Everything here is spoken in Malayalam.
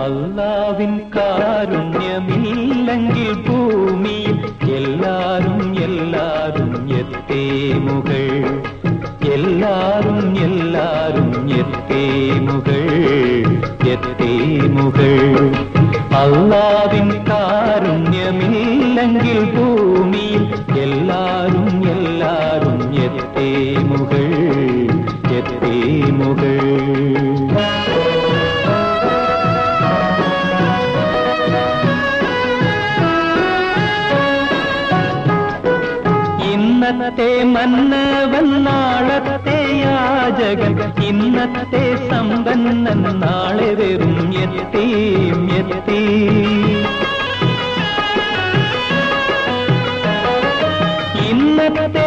അല്ലാവിൻ കാരുണ്യമില്ലെങ്കിൽ ഭൂമിയിൽ എല്ലാരും എല്ലാരും എത്തേമുകൾ, എല്ലാരും എല്ലാരും എത്തേമുകൾ, എത്തേമുകൾ. അല്ലാവിൻ കാരുണ്യമില്ലെങ്കിൽ ഭൂമിയിൽ എല്ലാരും എല്ലാരും എത്തേമുകൾ, എത്തേമുകൾ. ഇന്നത്തെ മന്നവൻ നാളത്തെ യാചകൻ, ഇന്നത്തെ സമ്പന്നൻ നാളെ വെറും യതീം യതീം. ഇന്നത്തെ